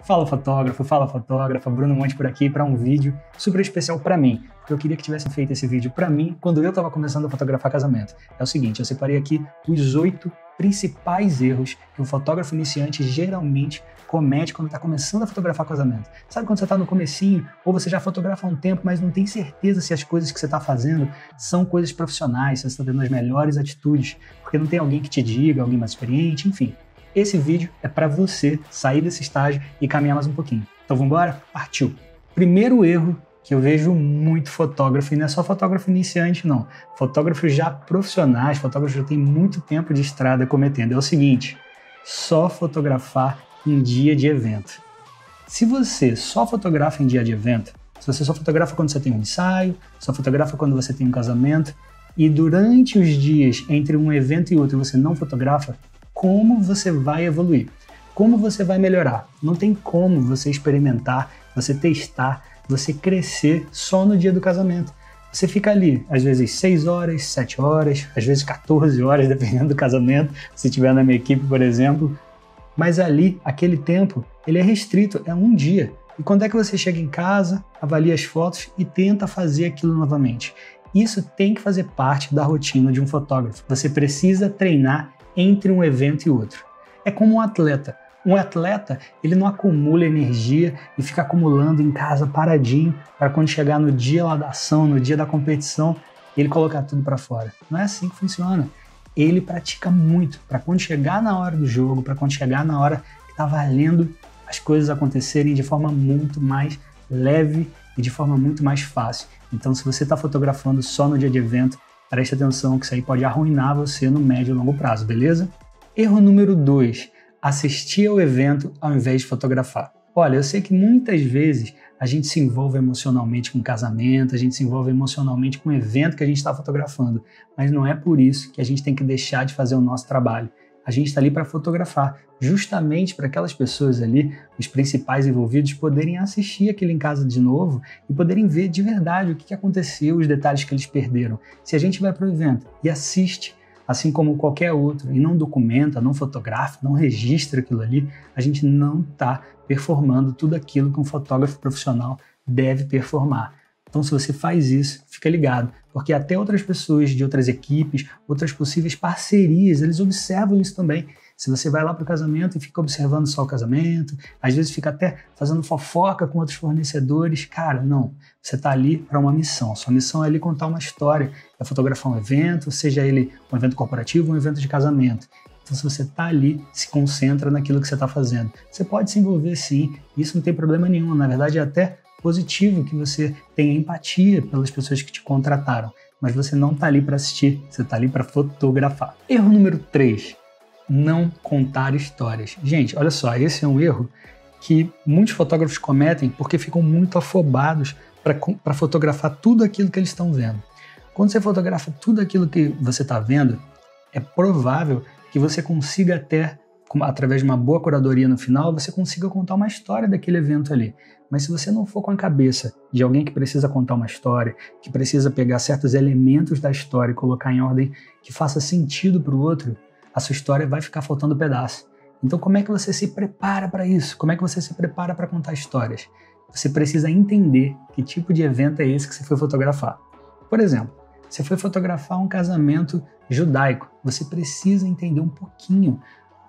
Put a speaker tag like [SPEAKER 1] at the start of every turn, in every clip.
[SPEAKER 1] Fala fotógrafa, Bruno Monte por aqui para um vídeo super especial para mim, porque eu queria que tivessem feito esse vídeo para mim quando eu estava começando a fotografar casamento. É o seguinte, eu separei aqui os 8 principais erros que um fotógrafo iniciante geralmente comete quando está começando a fotografar casamento. Sabe quando você está no comecinho, ou você já fotografa há um tempo, mas não tem certeza se as coisas que você está fazendo são coisas profissionais, se você está tendo as melhores atitudes, porque não tem alguém que te diga, alguém mais experiente, enfim. Esse vídeo é para você sair desse estágio e caminhar mais um pouquinho. Então vamos embora? Partiu! Primeiro erro que eu vejo muito fotógrafo, e não é só fotógrafo iniciante não, fotógrafos já profissionais, fotógrafos que já têm muito tempo de estrada cometendo, é o seguinte: só fotografar em dia de evento. Se você só fotografa em dia de evento, se você só fotografa quando você tem um ensaio, só fotografa quando você tem um casamento, e durante os dias entre um evento e outro você não fotografa, como você vai evoluir? Como você vai melhorar? Não tem como você experimentar, você testar, você crescer só no dia do casamento. Você fica ali, às vezes 6 horas, 7 horas, às vezes 14 horas, dependendo do casamento, se estiver na minha equipe, por exemplo. Mas ali, aquele tempo, ele é restrito, é um dia. E quando é que você chega em casa, avalia as fotos e tenta fazer aquilo novamente? Isso tem que fazer parte da rotina de um fotógrafo. Você precisa treinar entre um evento e outro. É como um atleta. Um atleta, ele não acumula energia e fica acumulando em casa paradinho para quando chegar no dia lá da ação, no dia da competição, ele colocar tudo para fora. Não é assim que funciona. Ele pratica muito para quando chegar na hora do jogo, para quando chegar na hora que está valendo as coisas acontecerem de forma muito mais leve e de forma muito mais fácil. Então, se você está fotografando só no dia de evento, preste atenção que isso aí pode arruinar você no médio e longo prazo, beleza? Erro número 2, assistir ao evento ao invés de fotografar. Olha, eu sei que muitas vezes a gente se envolve emocionalmente com o casamento, a gente se envolve emocionalmente com o evento que a gente está fotografando, mas não é por isso que a gente tem que deixar de fazer o nosso trabalho. A gente está ali para fotografar, justamente para aquelas pessoas ali, os principais envolvidos, poderem assistir aquilo em casa de novo e poderem ver de verdade o que aconteceu, os detalhes que eles perderam. Se a gente vai para o evento e assiste, assim como qualquer outro, e não documenta, não fotografa, não registra aquilo ali, a gente não está performando tudo aquilo que um fotógrafo profissional deve performar. Então, se você faz isso, fica ligado, porque até outras pessoas de outras equipes, outras possíveis parcerias, eles observam isso também. Se você vai lá para o casamento e fica observando só o casamento, às vezes fica até fazendo fofoca com outros fornecedores, cara, não. Você está ali para uma missão. Sua missão é ali contar uma história, é fotografar um evento, seja ele um evento corporativo ou um evento de casamento. Então, se você está ali, se concentra naquilo que você está fazendo. Você pode se envolver sim, isso não tem problema nenhum. Na verdade, é até positivo que você tenha empatia pelas pessoas que te contrataram, mas você não está ali para assistir, você está ali para fotografar. Erro número 3, não contar histórias. Gente, olha só, esse é um erro que muitos fotógrafos cometem porque ficam muito afobados para fotografar tudo aquilo que eles estão vendo. Quando você fotografa tudo aquilo que você está vendo, é provável que você consiga até, através de uma boa curadoria no final, você consiga contar uma história daquele evento ali. Mas se você não for com a cabeça de alguém que precisa contar uma história, que precisa pegar certos elementos da história e colocar em ordem que faça sentido para o outro, a sua história vai ficar faltando pedaço. Então, como é que você se prepara para isso? Como é que você se prepara para contar histórias? Você precisa entender que tipo de evento é esse que você foi fotografar. Por exemplo, você foi fotografar um casamento judaico. Você precisa entender um pouquinho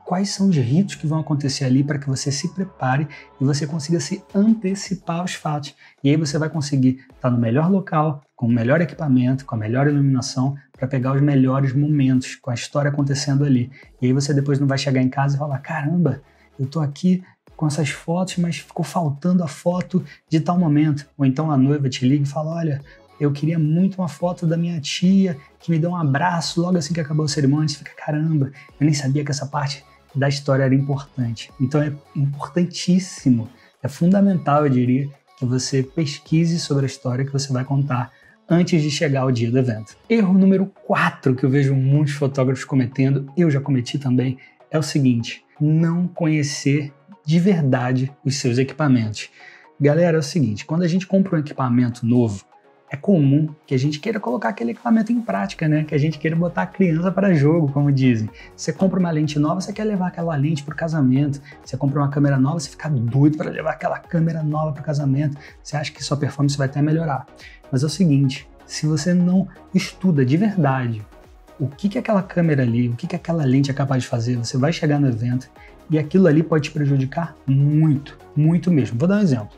[SPEAKER 1] quais são os ritos que vão acontecer ali para que você se prepare e você consiga se antecipar aos fatos. E aí você vai conseguir estar no melhor local, com o melhor equipamento, com a melhor iluminação, para pegar os melhores momentos, com a história acontecendo ali. E aí você depois não vai chegar em casa e falar, caramba, eu tô aqui com essas fotos, mas ficou faltando a foto de tal momento. Ou então a noiva te liga e fala, olha, eu queria muito uma foto da minha tia que me deu um abraço logo assim que acabou a cerimônia. Você fica, caramba, eu nem sabia que essa parte da história era importante. Então é importantíssimo, é fundamental, eu diria, que você pesquise sobre a história que você vai contar antes de chegar ao dia do evento. Erro número 4 que eu vejo muitos fotógrafos cometendo, eu já cometi também, é o seguinte: não conhecer de verdade os seus equipamentos. Galera, é o seguinte, quando a gente compra um equipamento novo, é comum que a gente queira colocar aquele equipamento em prática, né? Que a gente queira botar a criança para jogo, como dizem. Você compra uma lente nova, você quer levar aquela lente para o casamento. Você compra uma câmera nova, você fica doido para levar aquela câmera nova para o casamento. Você acha que sua performance vai até melhorar. Mas é o seguinte, se você não estuda de verdade o que aquela câmera ali, o que aquela lente é capaz de fazer, você vai chegar no evento e aquilo ali pode te prejudicar muito, muito mesmo. Vou dar um exemplo.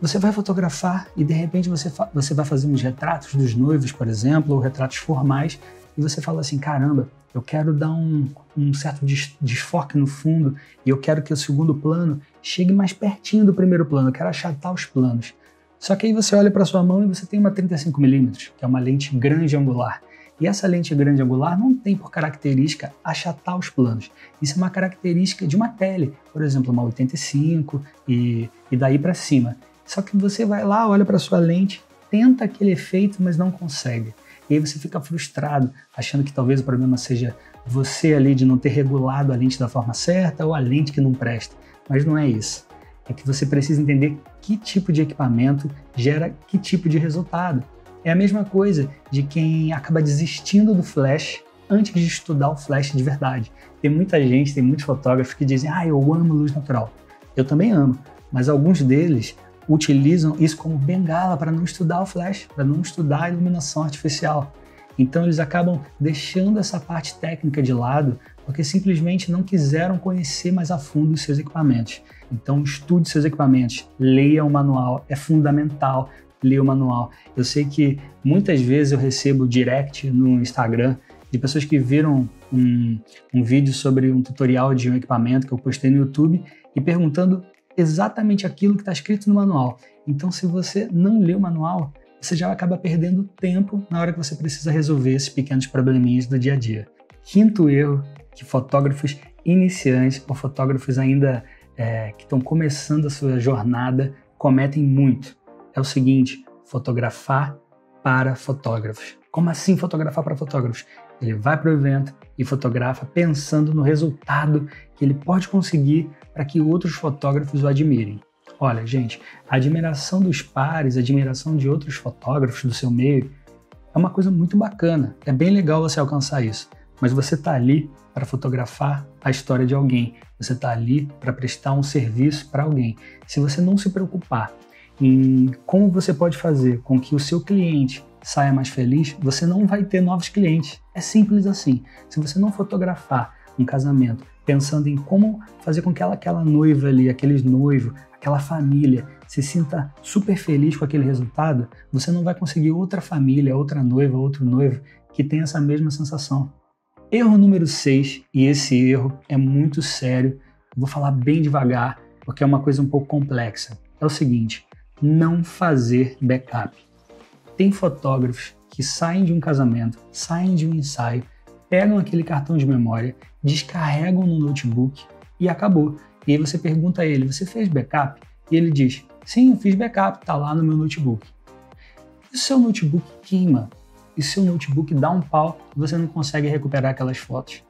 [SPEAKER 1] Você vai fotografar e de repente você vai fazer uns retratos dos noivos, por exemplo, ou retratos formais, e você fala assim, caramba, eu quero dar um certo desfoque no fundo e eu quero que o segundo plano chegue mais pertinho do primeiro plano, eu quero achatar os planos. Só que aí você olha para sua mão e você tem uma 35mm, que é uma lente grande angular. E essa lente grande angular não tem por característica achatar os planos. Isso é uma característica de uma tele, por exemplo, uma 85 e daí para cima. Só que você vai lá, olha para sua lente, tenta aquele efeito, mas não consegue. E aí você fica frustrado, achando que talvez o problema seja você ali de não ter regulado a lente da forma certa ou a lente que não presta. Mas não é isso. É que você precisa entender que tipo de equipamento gera que tipo de resultado. É a mesma coisa de quem acaba desistindo do flash antes de estudar o flash de verdade. Tem muita gente, tem muitos fotógrafos que dizem, eu amo luz natural. Eu também amo, mas alguns deles utilizam isso como bengala para não estudar o flash, para não estudar a iluminação artificial. Então eles acabam deixando essa parte técnica de lado porque simplesmente não quiseram conhecer mais a fundo os seus equipamentos. Então estude seus equipamentos, leia o manual, é fundamental ler o manual. Eu sei que muitas vezes eu recebo direct no Instagram de pessoas que viram um vídeo sobre um tutorial de um equipamento que eu postei no YouTube e perguntando exatamente aquilo que está escrito no manual. Então, se você não lê o manual, você já acaba perdendo tempo na hora que você precisa resolver esses pequenos probleminhas do dia a dia. Quinto erro que fotógrafos iniciantes ou fotógrafos ainda que estão começando a sua jornada cometem muito é o seguinte: fotografar para fotógrafos. Como assim fotografar para fotógrafos? Ele vai para o evento e fotografa pensando no resultado que ele pode conseguir para que outros fotógrafos o admirem. Olha, gente, a admiração dos pares, a admiração de outros fotógrafos do seu meio é uma coisa muito bacana. É bem legal você alcançar isso. Mas você está ali para fotografar a história de alguém. Você está ali para prestar um serviço para alguém. Se você não se preocupar em como você pode fazer com que o seu cliente saia mais feliz, você não vai ter novos clientes. É simples assim. Se você não fotografar um casamento pensando em como fazer com que aquela noiva ali, aqueles noivos, aquela família se sinta super feliz com aquele resultado, você não vai conseguir outra família, outra noiva, outro noivo que tenha essa mesma sensação. Erro número 6, e esse erro é muito sério, vou falar bem devagar, porque é uma coisa um pouco complexa. É o seguinte: não fazer backup. Tem fotógrafos que saem de um casamento, saem de um ensaio, pegam aquele cartão de memória, descarregam no notebook e acabou. E aí você pergunta a ele, você fez backup? E ele diz, sim, eu fiz backup, tá lá no meu notebook. E o seu notebook queima? E o seu notebook dá um pau e você não consegue recuperar aquelas fotos?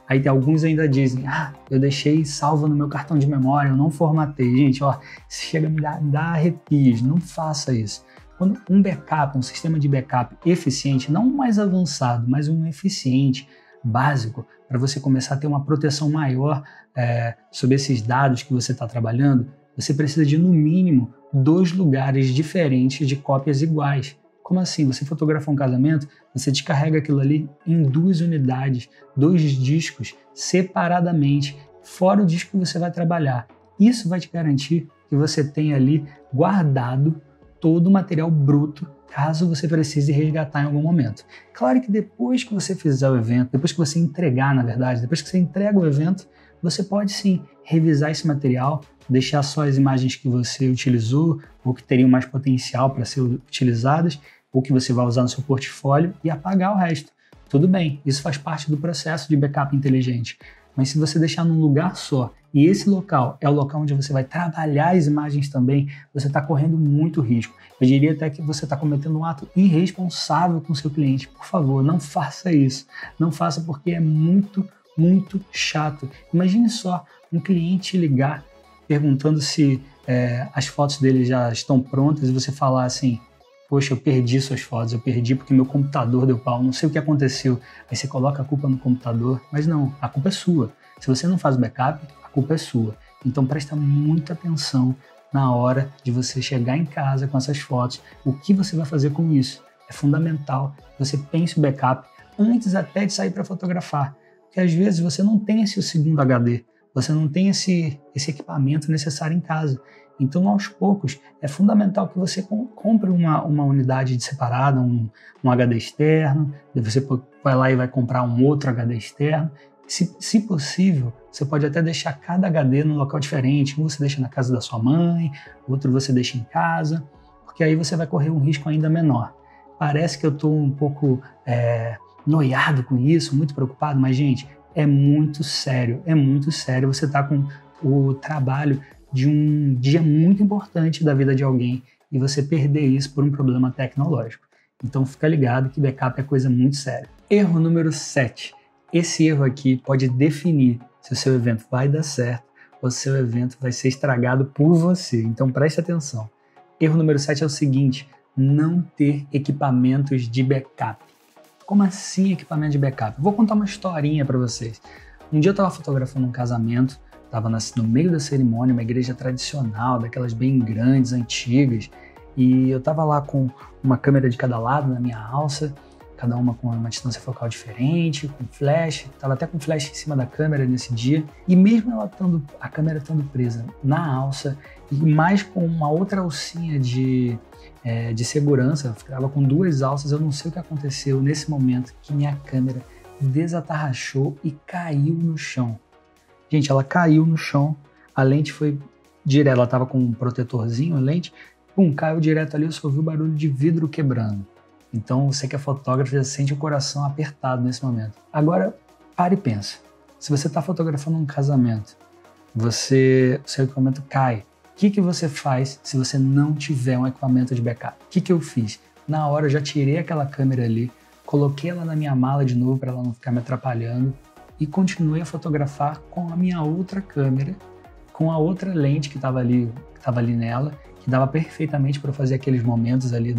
[SPEAKER 1] Aí tem alguns ainda dizem, eu deixei salvo no meu cartão de memória, eu não formatei. Gente, isso chega a me dar arrepios, não faça isso. Quando um backup, um sistema de backup eficiente, não um mais avançado, mas um eficiente, básico, para você começar a ter uma proteção maior sobre esses dados que você está trabalhando, você precisa de, no mínimo, 2 lugares diferentes de cópias iguais. Como assim? Você fotografou um casamento, você descarrega aquilo ali em 2 unidades, 2 discos, separadamente, fora o disco que você vai trabalhar. Isso vai te garantir que você tenha ali guardado todo o material bruto, caso você precise resgatar em algum momento. Claro que depois que você fizer o evento, depois que você entregar, na verdade, depois que você entrega o evento, você pode sim revisar esse material, deixar só as imagens que você utilizou ou que teriam mais potencial para ser utilizadas, ou que você vai usar no seu portfólio e apagar o resto. Tudo bem, isso faz parte do processo de backup inteligente. Mas se você deixar num lugar só, e esse local é o local onde você vai trabalhar as imagens também, você está correndo muito risco. Eu diria até que você está cometendo um ato irresponsável com o seu cliente. Por favor, não faça isso. Não faça, porque é muito, muito chato. Imagine só um cliente ligar perguntando se as fotos dele já estão prontas e você falar assim, poxa, eu perdi suas fotos, eu perdi porque meu computador deu pau, não sei o que aconteceu. Aí você coloca a culpa no computador, mas não, a culpa é sua. Se você não faz o backup, a culpa é sua. Então presta muita atenção na hora de você chegar em casa com essas fotos, o que você vai fazer com isso. É fundamental que você pense o backup antes até de sair para fotografar, porque às vezes você não tem esse segundo HD, você não tem esse equipamento necessário em casa. Então, aos poucos, é fundamental que você compre uma unidade separada, um HD externo, você vai lá e vai comprar um outro HD externo. Se possível, você pode até deixar cada HD num local diferente. Um você deixa na casa da sua mãe, outro você deixa em casa, porque aí você vai correr um risco ainda menor. Parece que eu estou um pouco noiado com isso, muito preocupado, mas, gente, é muito sério. Você está com o trabalho de um dia muito importante da vida de alguém e você perder isso por um problema tecnológico. Então, fica ligado que backup é coisa muito séria. Erro número 7. Esse erro aqui pode definir se o seu evento vai dar certo ou se o seu evento vai ser estragado por você. Então preste atenção. Erro número 7 é o seguinte: não ter equipamentos de backup. Como assim equipamento de backup? Vou contar uma historinha para vocês. Um dia eu estava fotografando um casamento, estava no meio da cerimônia, uma igreja tradicional, daquelas bem grandes, antigas, e eu estava lá com uma câmera de cada lado na minha alça, cada uma com uma distância focal diferente, com flash, estava até com flash em cima da câmera nesse dia, e mesmo a câmera estando presa na alça, e mais com uma outra alcinha de segurança, eu ficava com 2 alças, eu não sei o que aconteceu nesse momento, que minha câmera desatarrachou e caiu no chão. Gente, ela caiu no chão, a lente foi direto, ela estava com um protetorzinho, a lente, caiu direto ali, eu só ouvi o barulho de vidro quebrando. Então, você que é fotógrafo já sente o coração apertado nesse momento. Agora, pare e pensa. Se você está fotografando um casamento, o seu equipamento cai. O que você faz se você não tiver um equipamento de backup? O que eu fiz? Na hora, eu já tirei aquela câmera ali, coloquei ela na minha mala de novo para ela não ficar me atrapalhando e continuei a fotografar com a minha outra câmera, com a outra lente que estava ali nela, que dava perfeitamente para fazer aqueles momentos ali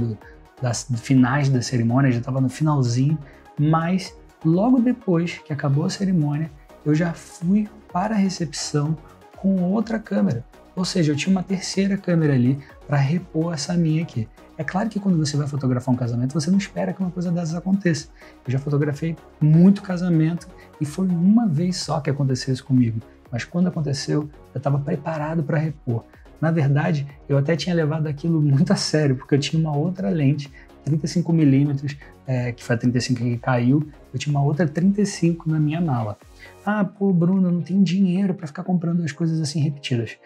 [SPEAKER 1] das finais da cerimônia, já estava no finalzinho, mas logo depois que acabou a cerimônia, eu já fui para a recepção com outra câmera. Ou seja, eu tinha uma terceira câmera ali para repor essa minha aqui. É claro que quando você vai fotografar um casamento, você não espera que uma coisa dessas aconteça. Eu já fotografei muito casamento e foi uma vez só que aconteceu isso comigo. Mas quando aconteceu, eu estava preparado para repor. Na verdade, eu até tinha levado aquilo muito a sério, porque eu tinha uma outra lente, 35mm, que foi a 35 que caiu, eu tinha uma outra 35 na minha mala. Ah, pô, Bruno, eu não tenho dinheiro para ficar comprando as coisas assim repetidas.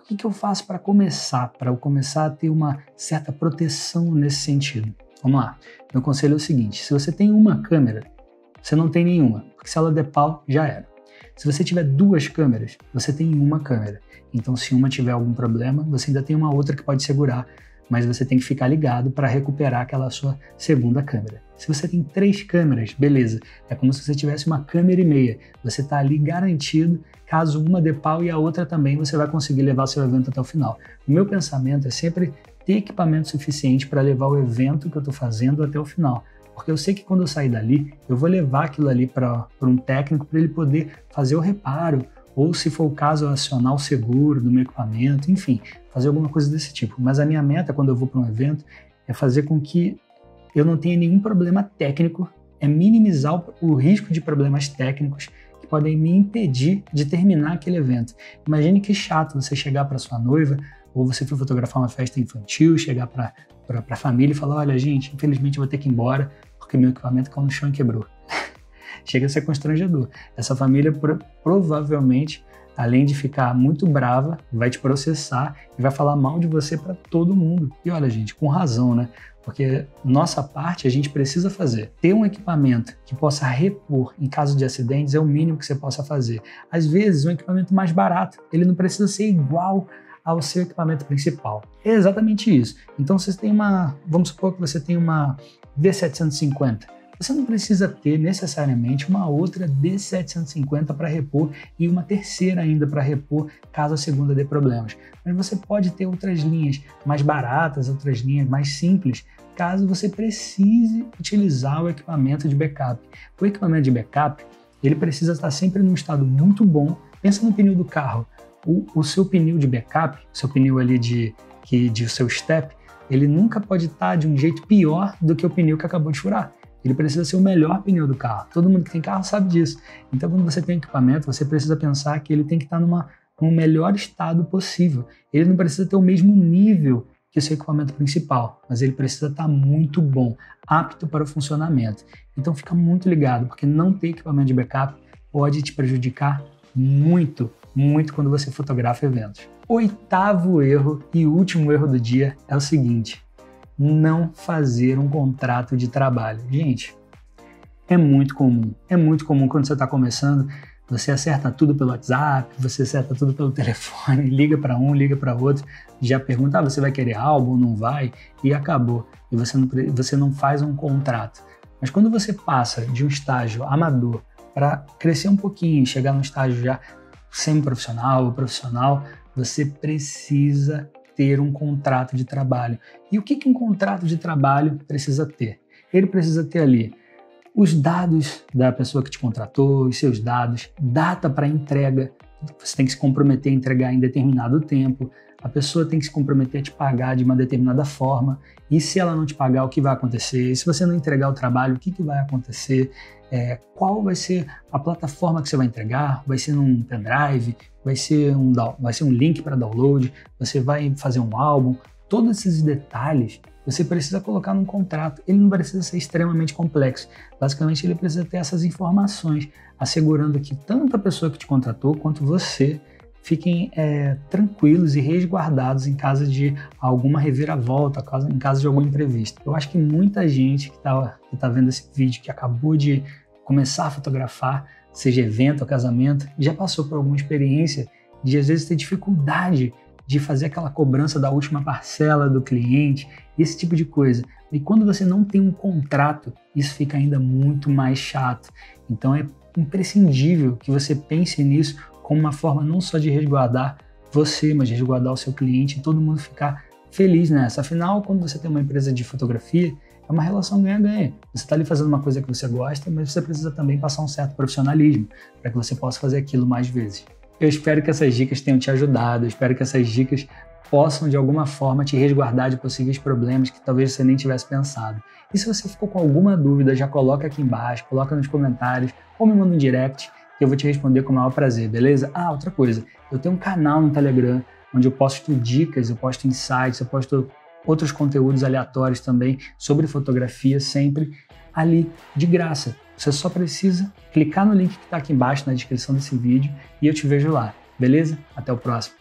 [SPEAKER 1] O que eu faço para eu começar a ter uma certa proteção nesse sentido? Vamos lá. Meu conselho é o seguinte: se você tem uma câmera, você não tem nenhuma, porque se ela der pau, já era. Se você tiver 2 câmeras, você tem uma câmera. Então, se uma tiver algum problema, você ainda tem uma outra que pode segurar, mas você tem que ficar ligado para recuperar aquela sua segunda câmera. Se você tem 3 câmeras, beleza, é como se você tivesse uma câmera e meia. Você está ali garantido, caso uma dê pau e a outra também, você vai conseguir levar seu evento até o final. O meu pensamento é sempre ter equipamento suficiente para levar o evento que eu estou fazendo até o final. Porque eu sei que quando eu sair dali, eu vou levar aquilo ali para um técnico para ele poder fazer o reparo, ou se for o caso, acionar o seguro do meu equipamento, enfim, fazer alguma coisa desse tipo. Mas a minha meta quando eu vou para um evento é fazer com que eu não tenha nenhum problema técnico, é minimizar o risco de problemas técnicos que podem me impedir de terminar aquele evento. Imagine que chato você chegar para sua noiva, ou você for fotografar uma festa infantil, chegar para a família e falar: olha, gente, infelizmente eu vou ter que ir embora porque meu equipamento caiu no chão e quebrou. Chega a ser constrangedor. Essa família provavelmente, além de ficar muito brava, vai te processar e vai falar mal de você para todo mundo. E olha, gente, com razão, né? Porque nossa parte a gente precisa fazer. Ter um equipamento que possa repor em caso de acidentes é o mínimo que você possa fazer. Às vezes, um equipamento mais barato, ele não precisa ser igual ao seu equipamento principal. É exatamente isso. Então, vamos supor que você tem uma D750. você não precisa ter necessariamente uma outra D750 para repor e uma terceira ainda para repor caso a segunda dê problemas. Mas você pode ter outras linhas mais baratas, outras linhas mais simples, caso você precise utilizar o equipamento de backup. O equipamento de backup, ele precisa estar sempre num estado muito bom. Pensa no pneu do carro. O seu pneu de backup, o seu pneu ali de seu step, ele nunca pode estar de um jeito pior do que o pneu que acabou de furar. Ele precisa ser o melhor pneu do carro. Todo mundo que tem carro sabe disso. Então, quando você tem equipamento, você precisa pensar que ele tem que estar num melhor estado possível. Ele não precisa ter o mesmo nível que o seu equipamento principal, mas ele precisa estar muito bom, apto para o funcionamento. Então, fica muito ligado, porque não ter equipamento de backup pode te prejudicar muito quando você fotografa eventos. Oitavo erro e último erro do dia é o seguinte: não fazer um contrato de trabalho. Gente, é muito comum quando você está começando, você acerta tudo pelo WhatsApp, você acerta tudo pelo telefone, liga para um, liga para outro, já pergunta, você vai querer álbum, não vai, e acabou. E você não faz um contrato. Mas quando você passa de um estágio amador para crescer um pouquinho, chegar num estágio já semi-profissional ou profissional, você precisa ter um contrato de trabalho. E o que um contrato de trabalho precisa ter? Ele precisa ter ali os dados da pessoa que te contratou, os seus dados, data para entrega, você tem que se comprometer a entregar em determinado tempo, a pessoa tem que se comprometer a te pagar de uma determinada forma, e se ela não te pagar, o que vai acontecer? E se você não entregar o trabalho, o que vai acontecer? Qual vai ser a plataforma que você vai entregar? Vai ser num pendrive? Vai ser um link para download? Você vai fazer um álbum? Todos esses detalhes você precisa colocar num contrato. Ele não precisa ser extremamente complexo. Basicamente, ele precisa ter essas informações, assegurando que tanto a pessoa que te contratou quanto você fiquem tranquilos e resguardados em caso de alguma reviravolta, em caso de algum imprevisto. Eu acho que muita gente que tá vendo esse vídeo, que acabou de começar a fotografar, seja evento ou casamento, já passou por alguma experiência de às vezes ter dificuldade de fazer aquela cobrança da última parcela do cliente, esse tipo de coisa. E quando você não tem um contrato, isso fica ainda muito mais chato. Então é imprescindível que você pense nisso como uma forma não só de resguardar você, mas de resguardar o seu cliente e todo mundo ficar feliz nessa. Afinal, quando você tem uma empresa de fotografia, é uma relação ganha-ganha. Você está ali fazendo uma coisa que você gosta, mas você precisa também passar um certo profissionalismo para que você possa fazer aquilo mais vezes. Eu espero que essas dicas tenham te ajudado, eu espero que essas dicas possam de alguma forma te resguardar de possíveis problemas que talvez você nem tivesse pensado. E se você ficou com alguma dúvida, já coloca aqui embaixo, coloca nos comentários ou me manda um direct que eu vou te responder com o maior prazer, beleza? Outra coisa, eu tenho um canal no Telegram onde eu posto dicas, eu posto insights, eu posto outros conteúdos aleatórios também sobre fotografia, sempre ali de graça. Você só precisa clicar no link que está aqui embaixo na descrição desse vídeo e eu te vejo lá, beleza? Até o próximo.